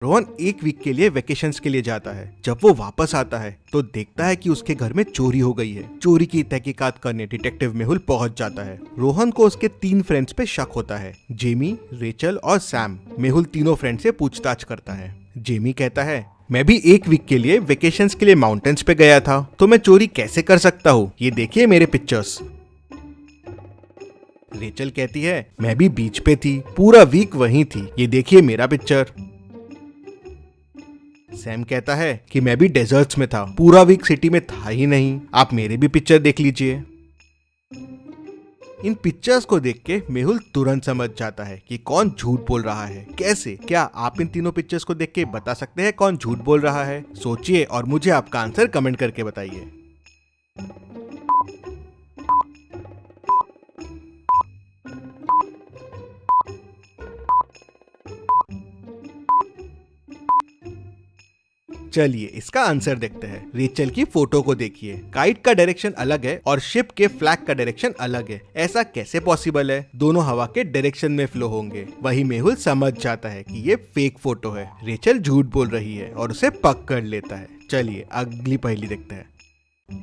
रोहन एक वीक के लिए वेकेशंस के लिए जाता है। जब वो वापस आता है तो देखता है कि उसके घर में चोरी हो गई है। चोरी की तहकीकात करने डिटेक्टिव मेहुल पहुंच जाता है। रोहन को उसके 3 फ्रेंड्स पे शक होता है, जेमी, रेचल और सैम। मेहुल तीनों फ्रेंड से पूछताछ करता है। जेमी कहता है, मैं भी एक वीक के लिए वेकेशंस के लिए माउंटेन्स पे गया था, तो मैं चोरी कैसे कर सकता हूँ? ये देखिए मेरे पिक्चर्स। रेचल कहती है, मैं भी बीच पे थी, पूरा वीक वहीं थी, ये देखिए मेरा पिक्चर। सैम कहता है कि मैं भी डेजर्ट्स में था, पूरा वीक सिटी में था ही नहीं, आप मेरे भी पिक्चर देख लीजिए। इन पिक्चर्स को देख के मेहुल तुरंत समझ जाता है कि कौन झूठ बोल रहा है। कैसे? क्या आप इन तीनों पिक्चर्स को देख के बता सकते हैं कौन झूठ बोल रहा है? सोचिए और मुझे आपका आंसर कमेंट करके बताइए। चलिए इसका आंसर देखते हैं। रेचल की फोटो को देखिए, काइट का डायरेक्शन अलग है और शिप के फ्लैग का डायरेक्शन अलग है। ऐसा कैसे पॉसिबल है? दोनों हवा के डायरेक्शन में फ्लो होंगे। वही मेहुल समझ जाता है कि ये फेक फोटो है, रेचल झूठ बोल रही है और उसे पकड़ लेता है। चलिए अगली पहेली देखते हैं।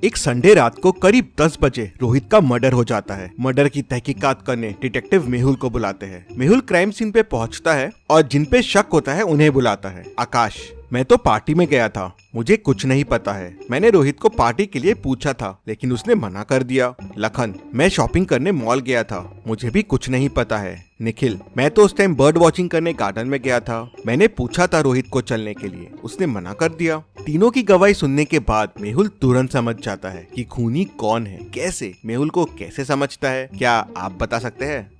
एक संडे रात को करीब 10 बजे रोहित का मर्डर हो जाता है। मर्डर की तहकीकात करने डिटेक्टिव मेहुल को बुलाते हैं। मेहुल क्राइम सीन पे पहुंचता है और जिन पे शक होता है उन्हें बुलाता है। आकाश, मैं तो पार्टी में गया था, मुझे कुछ नहीं पता है। मैंने रोहित को पार्टी के लिए पूछा था लेकिन उसने मना कर दिया। लखन, मैं शॉपिंग करने मॉल गया था, मुझे भी कुछ नहीं पता है। निखिल, मैं तो उस टाइम बर्ड वॉचिंग करने गार्डन में गया था, मैंने पूछा था रोहित को चलने के लिए, उसने मना कर दिया। तीनों की गवाही सुनने के बाद मेहुल तुरंत समझ जाता है कि खूनी कौन है। कैसे? मेहुल को कैसे समझता है? क्या आप बता सकते हैं?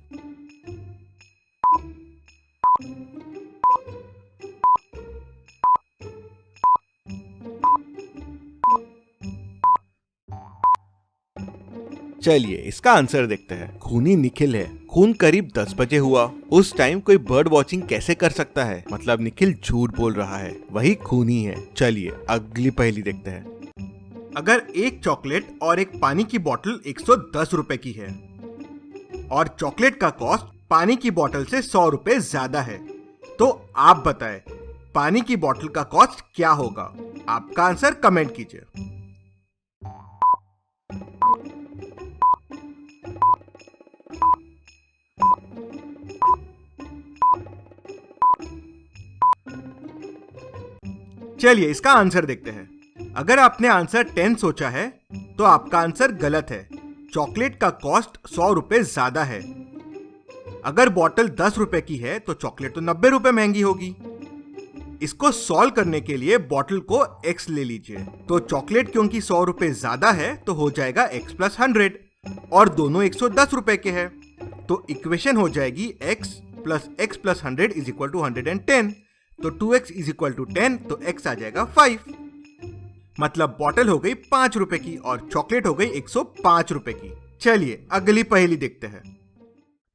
चलिए इसका आंसर देखते हैं। खूनी निखिल है। खून करीब 10 बजे हुआ। उस टाइम कोई बर्ड वॉचिंग कैसे कर सकता है? मतलब निखिल झूठ बोल रहा है, वही खूनी है। चलिए अगली पहेली देखते हैं। अगर एक चॉकलेट और एक पानी की बोतल 110 रुपए की है और चॉकलेट का कॉस्ट पानी की बोतल से 100 रुपए ज्यादा है, तो आप बताएं पानी की बोतल का कॉस्ट क्या होगा? आपका आंसर कमेंट कीजिए। चलिए इसका आंसर देखते हैं। अगर आपने आंसर 10 सोचा है तो आपका आंसर गलत है। चॉकलेट का कॉस्ट 100 रुपए ज्यादा है। अगर बोतल 10 रुपए की है तो चॉकलेट तो 90 रुपए महंगी होगी। इसको सॉल्व करने के लिए बोतल को x ले लीजिए, तो चॉकलेट क्योंकि 100 रुपए ज्यादा है तो हो जाएगा x प्लस 100 और दोनों 110 रुपए के हैं, तो इक्वेशन हो जाएगी x plus 100 is equal to 110। तो 2x इज इक्वल टू 10, तो x आ जाएगा 5। मतलब बॉटल हो गई 5 रुपए की और चॉकलेट हो गई 105 रुपए की। चलिए अगली पहेली देखते हैं।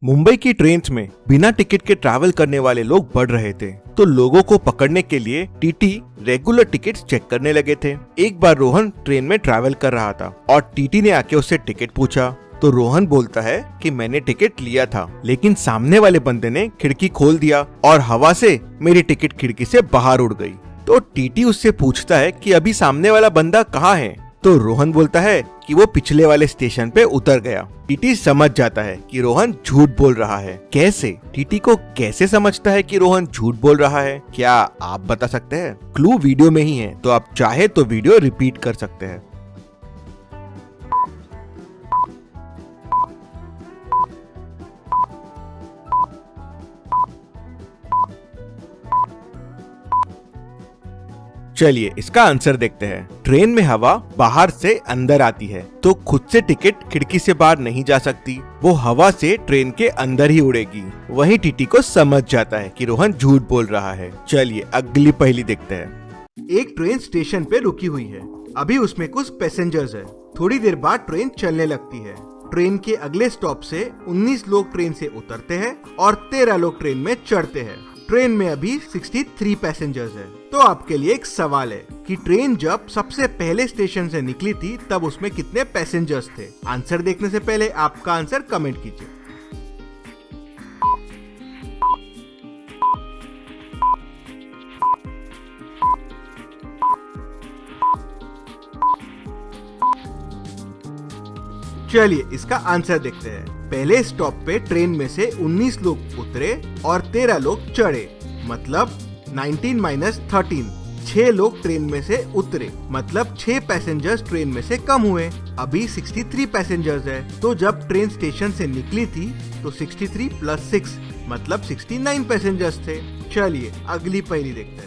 मुंबई की ट्रेन्स में बिना टिकट के ट्रैवल करने वाले लोग बढ़ रहे थे, तो लोगों को पकड़ने के लिए टीटी रेगुलर टिकट्स चेक करने लगे थे। एक बार रोहन ट्रेन में ट्रैवल कर रहा था और टीटी ने आके उससे टिकट पूछा, तो रोहन बोलता है कि मैंने टिकट लिया था, लेकिन सामने वाले बंदे ने खिड़की खोल दिया और हवा से मेरी टिकट खिड़की से बाहर उड़ गई। तो टीटी उससे पूछता है कि अभी सामने वाला बंदा कहाँ है? तो रोहन बोलता है कि वो पिछले वाले स्टेशन पे उतर गया। टीटी समझ जाता है कि रोहन झूठ बोल रहा है। कैसे? टीटी को कैसे समझता है कि रोहन झूठ बोल रहा है? क्या आप बता सकते हैं? क्लू वीडियो में ही है, तो आप चाहे तो वीडियो रिपीट कर सकते हैं। चलिए इसका आंसर देखते हैं। ट्रेन में हवा बाहर से अंदर आती है, तो खुद से टिकट खिड़की से बाहर नहीं जा सकती, वो हवा से ट्रेन के अंदर ही उड़ेगी। वही टीटी को समझ जाता है कि रोहन झूठ बोल रहा है। चलिए अगली पहेली देखते हैं। एक ट्रेन स्टेशन पे रुकी हुई है, अभी उसमें कुछ पैसेंजर्स है। थोड़ी देर बाद ट्रेन चलने लगती है। ट्रेन के अगले स्टॉप से 19 लोग ट्रेन से उतरते हैं और 13 लोग ट्रेन में चढ़ते हैं। ट्रेन में अभी 63 पैसेंजर्स हैं। तो आपके लिए एक सवाल है कि ट्रेन जब सबसे पहले स्टेशन से निकली थी तब उसमें कितने पैसेंजर्स थे? आंसर देखने से पहले आपका आंसर कमेंट कीजिए। चलिए इसका आंसर देखते हैं। पहले स्टॉप पे ट्रेन में से 19 लोग उतरे और 13 लोग चढ़े, मतलब 19 माइनस 13। 6 लोग ट्रेन में से उतरे, मतलब 6 पैसेंजर्स ट्रेन में से कम हुए। अभी 63 पैसेंजर्स है, तो जब ट्रेन स्टेशन से निकली थी तो 63 प्लस 6 मतलब 69 पैसेंजर्स थे। चलिए अगली पहेली देखते हैं।